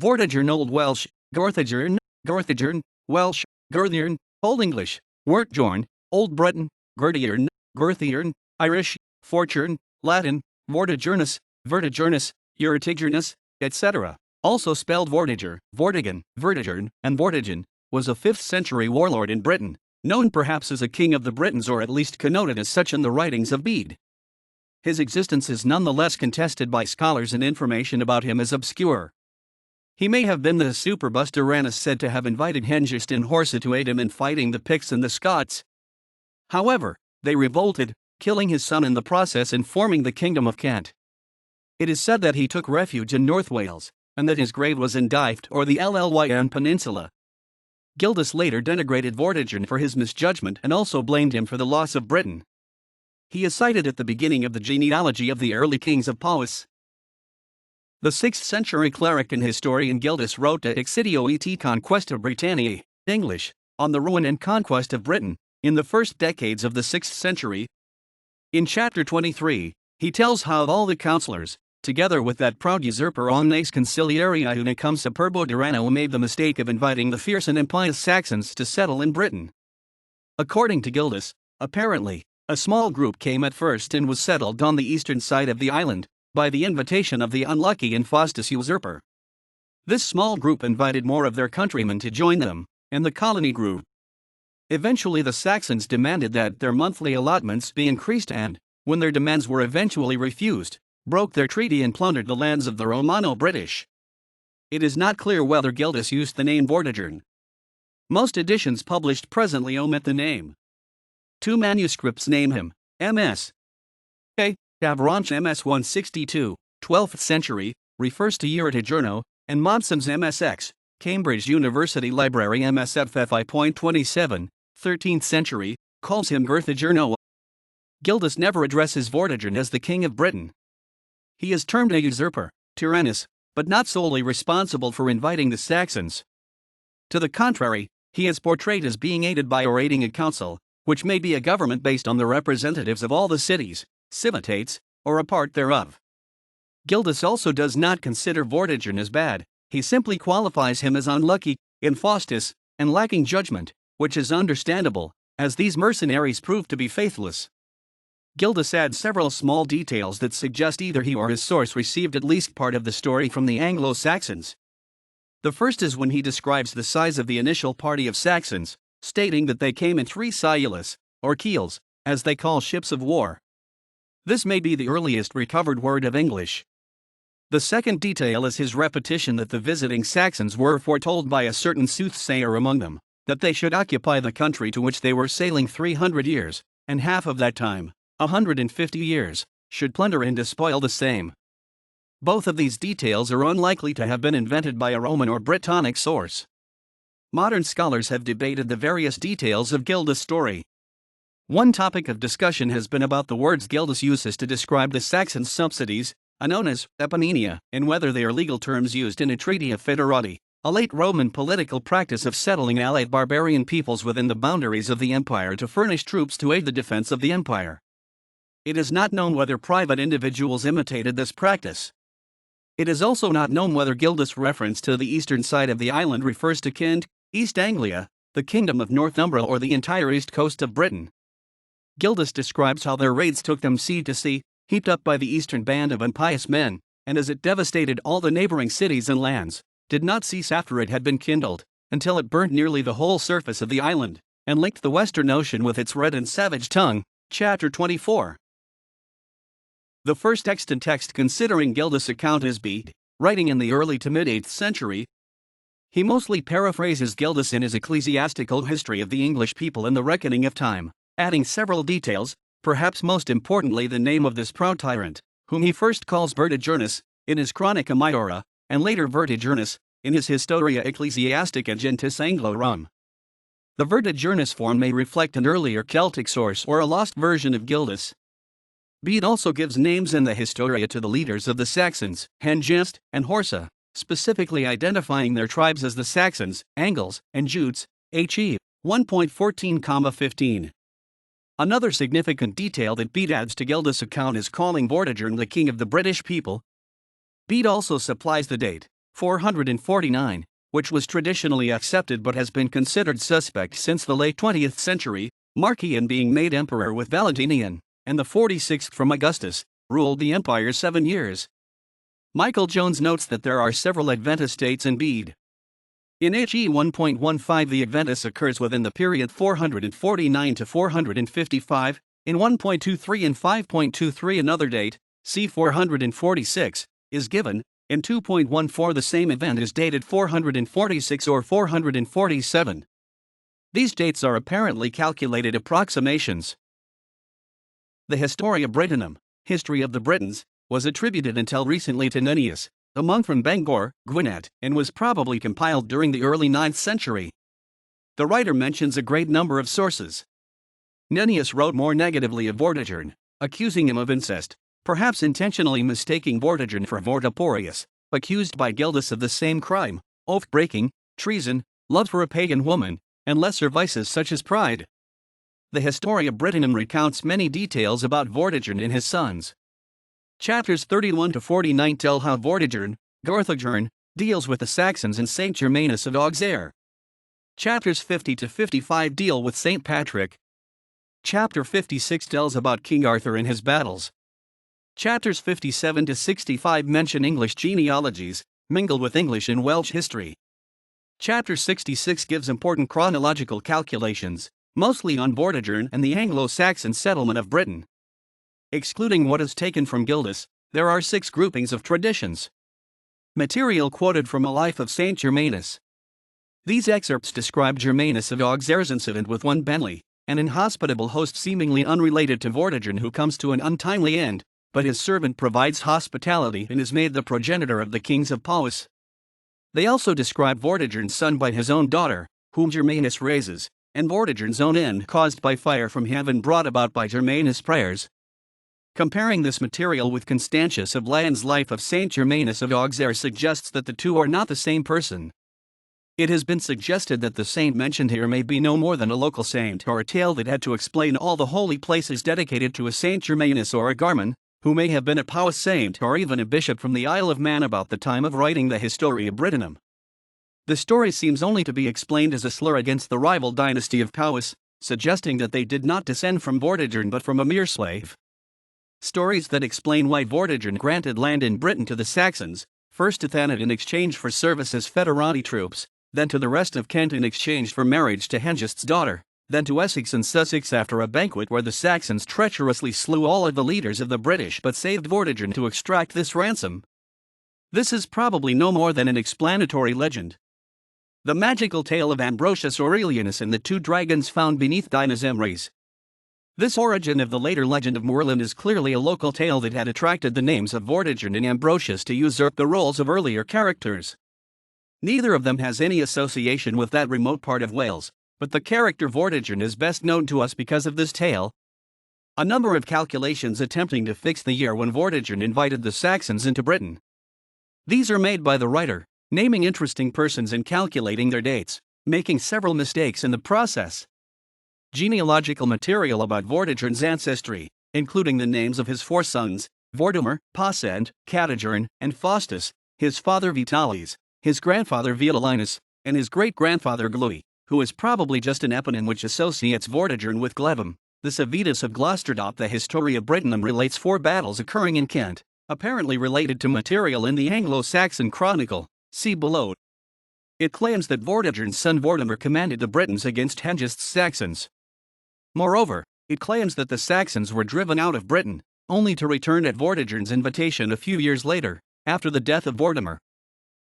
Vortigern Old Welsh, Guorthigirn, Guorthigern, Welsh, Gurthiern, Old English, Wyrtgeorn, Old Breton, Gurdiern, Gurthiern, Irish, Foirtchern, Latin, Vortigernus, Vertigernus, Uuertigernus, etc. Also spelled Vortiger, Vortigan, Vortigern, and Vortigen, was a 5th century warlord in Britain, known perhaps as a king of the Britons or at least connoted as such in the writings of Bede. His existence is nonetheless contested by scholars and information about him is obscure. He may have been the superbus tyrannus said to have invited Hengist and Horsa to aid him in fighting the Picts and the Scots. However, they revolted, killing his son in the process and forming the Kingdom of Kent. It is said that he took refuge in North Wales, and that his grave was in Dyfed or the Llŷn Peninsula. Gildas later denigrated Vortigern for his misjudgment and also blamed him for the loss of Britain. He is cited at the beginning of the genealogy of the early Kings of Powys. The 6th century cleric and historian Gildas wrote De Excidio et Conquesta Britanniae, English, on the ruin and conquest of Britain, in the first decades of the 6th century. In chapter 23, he tells how all the councillors, together with that proud usurper Omnes Conciliarii Unicum Superbo Tyrannus, made the mistake of inviting the fierce and impious Saxons to settle in Britain. According to Gildas, apparently, a small group came at first and was settled on the eastern side of the island, by the invitation of the unlucky and Faustus usurper. This small group invited more of their countrymen to join them, and the colony grew. Eventually the Saxons demanded that their monthly allotments be increased and, when their demands were eventually refused, broke their treaty and plundered the lands of the Romano-British. It is not clear whether Gildas used the name Vortigern. Most editions published presently omit the name. 2 manuscripts name him, M.S. A. Avranches MS 162, 12th century, refers to Uuertigernus, and Mobson's MSX, Cambridge University Library MSFFI.27, 13th century, calls him Guorthigirn. Gildas never addresses Vortigern as the king of Britain. He is termed a usurper, tyrannus, but not solely responsible for inviting the Saxons. To the contrary, he is portrayed as being aided by or aiding a council, which may be a government based on the representatives of all the cities, civitates, or a part thereof. Gildas also does not consider Vortigern as bad, he simply qualifies him as unlucky, infaustus, and lacking judgment, which is understandable, as these mercenaries proved to be faithless. Gildas adds several small details that suggest either he or his source received at least part of the story from the Anglo-Saxons. The first is when he describes the size of the initial party of Saxons, stating that they came in 3 sciolus, or keels, as they call ships of war. This may be the earliest recovered word of English. The second detail is his repetition that the visiting Saxons were foretold by a certain soothsayer among them, that they should occupy the country to which they were sailing 300 years, and half of that time, 150 years, should plunder and despoil the same. Both of these details are unlikely to have been invented by a Roman or Brittonic source. Modern scholars have debated the various details of Gildas' story. One topic of discussion has been about the words Gildas uses to describe the Saxon subsidies, known as epimenia, and whether they are legal terms used in a treaty of foederati, a late Roman political practice of settling allied barbarian peoples within the boundaries of the empire to furnish troops to aid the defense of the empire. It is not known whether private individuals imitated this practice. It is also not known whether Gildas' reference to the eastern side of the island refers to Kent, East Anglia, the Kingdom of Northumbria, or the entire east coast of Britain. Gildas describes how their raids took them sea to sea, heaped up by the eastern band of impious men, and as it devastated all the neighboring cities and lands, did not cease after it had been kindled, until it burned nearly the whole surface of the island, and licked the western ocean with its red and savage tongue. Chapter 24. The first extant text considering Gildas' account is Bede, writing in the early to mid-8th century. He mostly paraphrases Gildas in his ecclesiastical history of the English people in the reckoning of time, adding several details, perhaps most importantly the name of this proud tyrant, whom he first calls Vortigernus, in his Chronica Maiora, and later Vortigernus, in his Historia Ecclesiastica Gentis Anglorum. The Vortigernus form may reflect an earlier Celtic source or a lost version of Gildas. Bede also gives names in the Historia to the leaders of the Saxons, Hengist and Horsa, specifically identifying their tribes as the Saxons, Angles, and Jutes, HE 1.14,15. Another significant detail that Bede adds to Gildas' account is calling Vortigern the king of the British people. Bede also supplies the date, 449, which was traditionally accepted but has been considered suspect since the late 20th century, Marcian being made emperor with Valentinian, and the 46th from Augustus, ruled the empire 7 years. Michael Jones notes that there are several Adventist dates in Bede. In HE 1.15 the Adventus occurs within the period 449 to 455, in 1.23 and 5.23 another date, c. 446, is given. In 2.14 the same event is dated 446 or 447. These dates are apparently calculated approximations. The Historia Brittonum, History of the Britons, was attributed until recently to Nennius, a monk from Bangor, Gwynedd, and was probably compiled during the early 9th century. The writer mentions a great number of sources. Nennius wrote more negatively of Vortigern, accusing him of incest, perhaps intentionally mistaking Vortigern for Vortigernus, accused by Gildas of the same crime, oath-breaking, treason, love for a pagan woman, and lesser vices such as pride. The Historia Brittonum recounts many details about Vortigern and his sons. Chapters 31 to 49 tell how Vortigern, Guorthigirn, deals with the Saxons and Saint Germanus of Auxerre. Chapters 50 to 55 deal with Saint Patrick. Chapter 56 tells about King Arthur and his battles. Chapters 57 to 65 mention English genealogies, mingled with English and Welsh history. Chapter 66 gives important chronological calculations, mostly on Vortigern and the Anglo-Saxon settlement of Britain. Excluding what is taken from Gildas, there are 6 groupings of traditions. Material quoted from a life of Saint Germanus. These excerpts describe Germanus of Auxerre's incident with one Bentley, an inhospitable host seemingly unrelated to Vortigern who comes to an untimely end, but his servant provides hospitality and is made the progenitor of the Kings of Powys. They also describe Vortigern's son by his own daughter, whom Germanus raises, and Vortigern's own end caused by fire from heaven brought about by Germanus' prayers. Comparing this material with Constantius of Laon's life of Saint Germanus of Auxerre suggests that the two are not the same person. It has been suggested that the saint mentioned here may be no more than a local saint or a tale that had to explain all the holy places dedicated to a Saint Germanus or a Garman, who may have been a Powys saint or even a bishop from the Isle of Man about the time of writing the Historia Brittonum. The story seems only to be explained as a slur against the rival dynasty of Powys, suggesting that they did not descend from Vortigern but from a mere slave. Stories that explain why Vortigern granted land in Britain to the Saxons, first to Thanet in exchange for service as federati troops, then to the rest of Kent in exchange for marriage to Hengist's daughter, then to Essex and Sussex after a banquet where the Saxons treacherously slew all of the leaders of the British but saved Vortigern to extract this ransom. This is probably no more than an explanatory legend. The magical tale of Ambrosius Aurelianus and the 2 dragons found beneath Dinas Emrys. This origin of the later legend of Moorland is clearly a local tale that had attracted the names of Vortigern and Ambrosius to usurp the roles of earlier characters. Neither of them has any association with that remote part of Wales, but the character Vortigern is best known to us because of this tale. A number of calculations attempting to fix the year when Vortigern invited the Saxons into Britain. These are made by the writer, naming interesting persons and calculating their dates, making several mistakes in the process. Genealogical material about Vortigern's ancestry, including the names of his 4 sons, Vortimer, Pascend, Vortigern, and Faustus, his father Vitalis, his grandfather Vitalinus, and his great-grandfather Glui, who is probably just an eponym which associates Vortigern with Glevum. The Civitas of Gloucester. The Historia Brittonum relates 4 battles occurring in Kent, apparently related to material in the Anglo-Saxon Chronicle, see below. It claims that Vortigern's son Vortimer commanded the Britons against Hengist's Saxons. Moreover, it claims that the Saxons were driven out of Britain, only to return at Vortigern's invitation a few years later, after the death of Vortimer.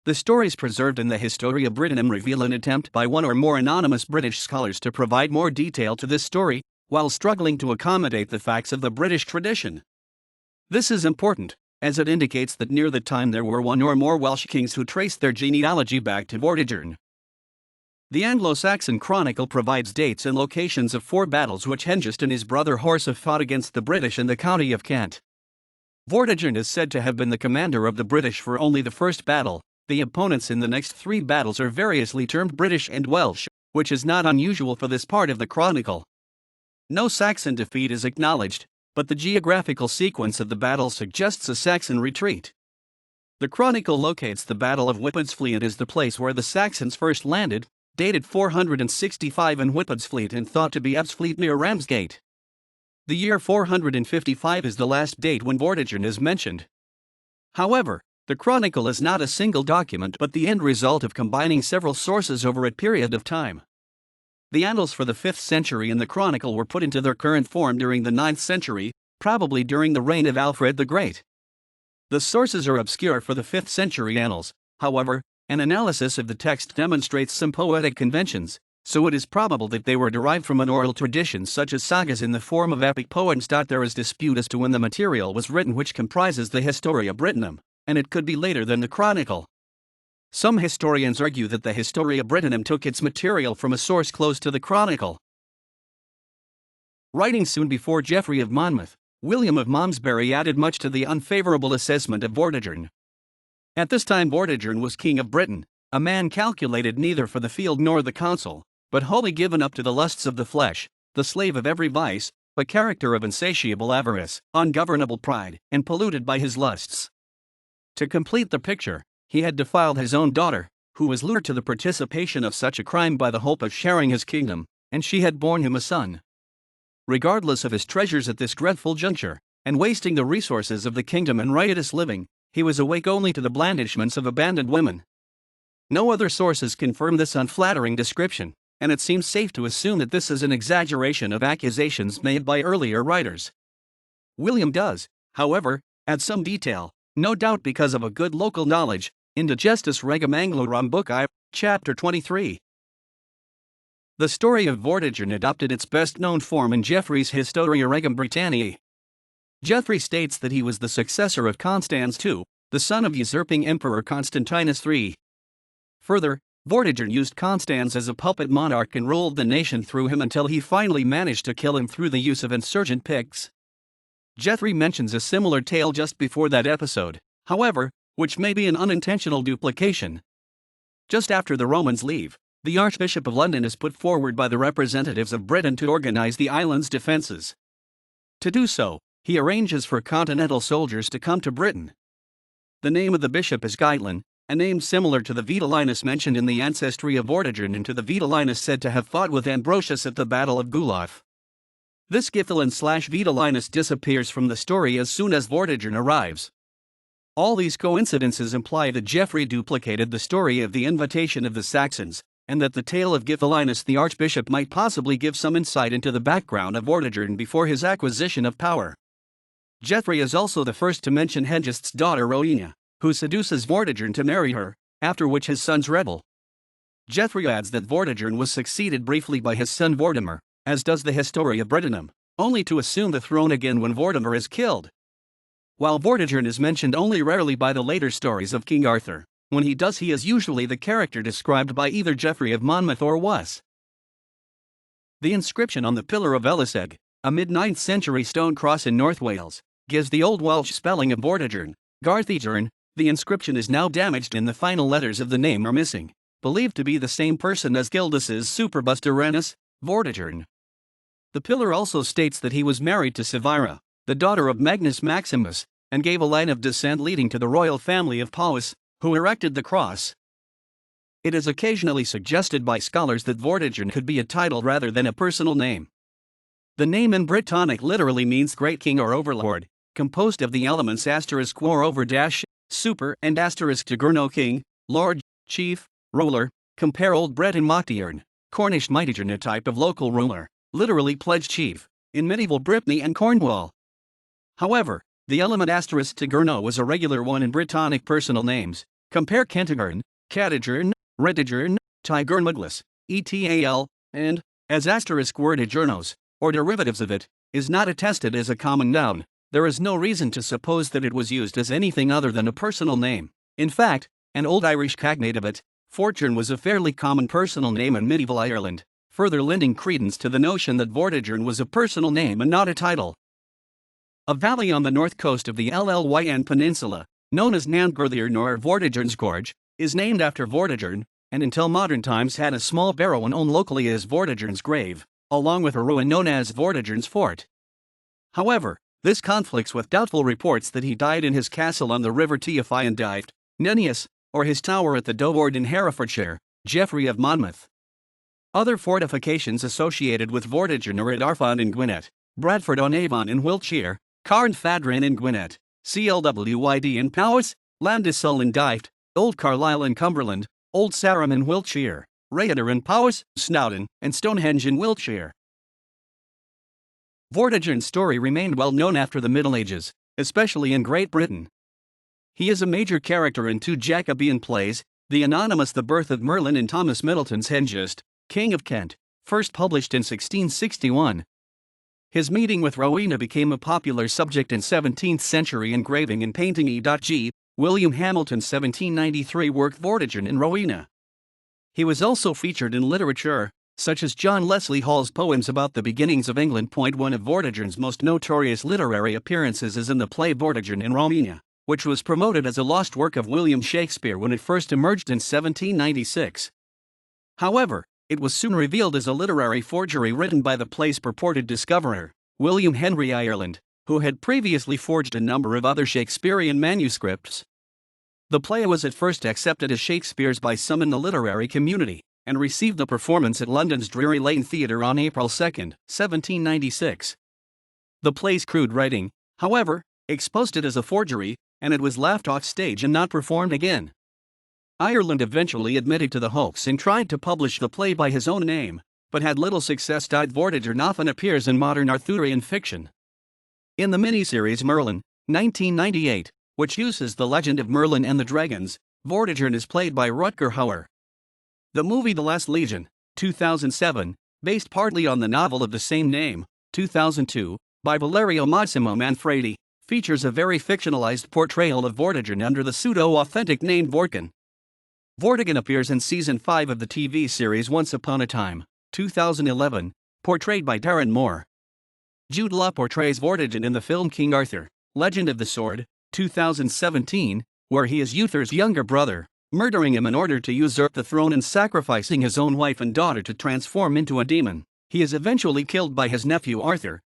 The stories preserved in the Historia Brittonum reveal an attempt by one or more anonymous British scholars to provide more detail to this story, while struggling to accommodate the facts of the British tradition. This is important, as it indicates that near the time there were one or more Welsh kings who traced their genealogy back to Vortigern. The Anglo-Saxon Chronicle provides dates and locations of 4 battles which Hengist and his brother Horsa fought against the British in the county of Kent. Vortigern is said to have been the commander of the British for only the first battle. The opponents in the next 3 battles are variously termed British and Welsh, which is not unusual for this part of the chronicle. No Saxon defeat is acknowledged, but the geographical sequence of the battle suggests a Saxon retreat. The chronicle locates the Battle of Whippensfleet as the place where the Saxons first landed, dated 465 in Whippensfleet and thought to be Ebbsfleet near Ramsgate. The year 455 is the last date when Vortigern is mentioned. However, the chronicle is not a single document but the end result of combining several sources over a period of time. The annals for the 5th century in the chronicle were put into their current form during the 9th century, probably during the reign of Alfred the Great. The sources are obscure for the 5th century annals, however, an analysis of the text demonstrates some poetic conventions, so it is probable that they were derived from an oral tradition such as sagas in the form of epic poems. There is dispute as to when the material was written which comprises the Historia Brittonum, and it could be later than the chronicle. Some historians argue that the Historia Brittonum took its material from a source close to the chronicle. Writing soon before Geoffrey of Monmouth, William of Malmesbury added much to the unfavorable assessment of Vortigern. At this time Vortigern was king of Britain, a man calculated neither for the field nor the council, but wholly given up to the lusts of the flesh, the slave of every vice, a character of insatiable avarice, ungovernable pride, and polluted by his lusts. To complete the picture, he had defiled his own daughter, who was lured to the participation of such a crime by the hope of sharing his kingdom, and she had borne him a son. Regardless of his treasures at this dreadful juncture, and wasting the resources of the kingdom in riotous living, he was awake only to the blandishments of abandoned women. No other sources confirm this unflattering description, and it seems safe to assume that this is an exaggeration of accusations made by earlier writers. William does, however, add some detail, no doubt because of a good local knowledge, into Gestis Regum Anglorum Book I, Chapter 23. The story of Vortigern adopted its best-known form in Geoffrey's Historia Regum Britanniae. Geoffrey states that he was the successor of Constans II, the son of usurping Emperor Constantinus III. Further, Vortigern used Constans as a puppet monarch and ruled the nation through him until he finally managed to kill him through the use of insurgent Picts. Geoffrey mentions a similar tale just before that episode, however, which may be an unintentional duplication. Just after the Romans leave, the Archbishop of London is put forward by the representatives of Britain to organize the island's defenses. To do so, he arranges for continental soldiers to come to Britain. The name of the bishop is Gildas, a name similar to the Vitalinus mentioned in the ancestry of Vortigern and to the Vitalinus said to have fought with Ambrosius at the Battle of Guelph. This Githalin/Vitalinus disappears from the story as soon as Vortigern arrives. All these coincidences imply that Geoffrey duplicated the story of the invitation of the Saxons, and that the tale of Githalinus the archbishop might possibly give some insight into the background of Vortigern before his acquisition of power. Geoffrey is also the first to mention Hengist's daughter Rowena, who seduces Vortigern to marry her, after which his sons rebel. Geoffrey adds that Vortigern was succeeded briefly by his son Vortimer, as does the Historia Brittonum, only to assume the throne again when Vortimer is killed. While Vortigern is mentioned only rarely by the later stories of King Arthur, when he does he is usually the character described by either Geoffrey of Monmouth or Was. The inscription on the pillar of Eliseg, a mid-9th century stone cross in North Wales, gives the Old Welsh spelling of Vortigern, Guorthigirn. The inscription is now damaged and the final letters of the name are missing, believed to be the same person as Gildas's superbus tyrannus, Vortigern. The pillar also states that he was married to Sevira, the daughter of Magnus Maximus, and gave a line of descent leading to the royal family of Powys, who erected the cross. It is occasionally suggested by scholars that Vortigern could be a title rather than a personal name. The name in Brittonic literally means great king or overlord, composed of the elements *quor over dash, super and *tigurno king, lord, chief, ruler. Compare Old Breton Vortigern, Cornish Mightigern, a type of local ruler, literally pledged chief, in medieval Brittany and Cornwall. However, the element *tigurno was a regular one in Brittonic personal names. Compare Kentigern, Catigern, Retigern, Tigernmuglis, etal, and, as *Wyrtgeornos, or derivatives of it, is not attested as a common noun. There is no reason to suppose that it was used as anything other than a personal name. In fact, an Old Irish cognate of it, Foirtchern, was a fairly common personal name in medieval Ireland, further lending credence to the notion that Vortigern was a personal name and not a title. A valley on the north coast of the Llŷn Peninsula, known as Gurthiern or Vortigern's Gorge, is named after Vortigern, and until modern times had a small barrow known locally as Vortigern's Grave, along with a ruin known as Vortigern's Fort. However, This conflicts with doubtful reports that he died in his castle on the river Teifai and Dyft, Nennius, or his tower at the Dovord in Herefordshire, Geoffrey of Monmouth. Other fortifications associated with Vortigern are at Arfon in Gwynedd, Bradford-on-Avon in Wiltshire, Carnfadran in Gwynedd, Clwyd in Powys, Llandysul in Dyft, Old Carlisle in Cumberland, Old Sarum in Wiltshire, Rhayader in Powys, Snowdon, and Stonehenge in Wiltshire. Vortigern's story remained well known after the Middle Ages, especially in Great Britain. He is a major character in two Jacobean plays, the anonymous The Birth of Merlin and Thomas Middleton's Hengist, King of Kent, first published in 1661. His meeting with Rowena became a popular subject in 17th century engraving and painting. E.G. William Hamilton's 1793 work Vortigern and Rowena. He was also featured in literature, such as John Leslie Hall's poems about the beginnings of England. One of Vortigern's most notorious literary appearances is in the play Vortigern and Rowena, which was promoted as a lost work of William Shakespeare when it first emerged in 1796. However, it was soon revealed as a literary forgery written by the play's purported discoverer, William Henry Ireland, who had previously forged a number of other Shakespearean manuscripts. The play was at first accepted as Shakespeare's by some in the literary community, and received a performance at London's Drury Lane Theatre on April 2, 1796. The play's crude writing, however, exposed it as a forgery, and it was laughed off stage and not performed again. Ireland eventually admitted to the hoax and tried to publish the play by his own name, but had little success. Vortigern often appears in modern Arthurian fiction. In the miniseries Merlin, 1998, which uses the legend of Merlin and the dragons, Vortigern is played by Rutger Hauer. The movie The Last Legion, 2007, based partly on the novel of the same name, 2002, by Valerio Massimo Manfredi, features a very fictionalized portrayal of Vortigern under the pseudo-authentic name Vortigern. Vortigan appears in Season 5 of the TV series Once Upon a Time, 2011, portrayed by Darren Moore. Jude Law portrays Vortigern in the film King Arthur, Legend of the Sword, 2017, where he is Uther's younger brother, murdering him in order to usurp the throne and sacrificing his own wife and daughter to transform into a demon. He is eventually killed by his nephew Arthur,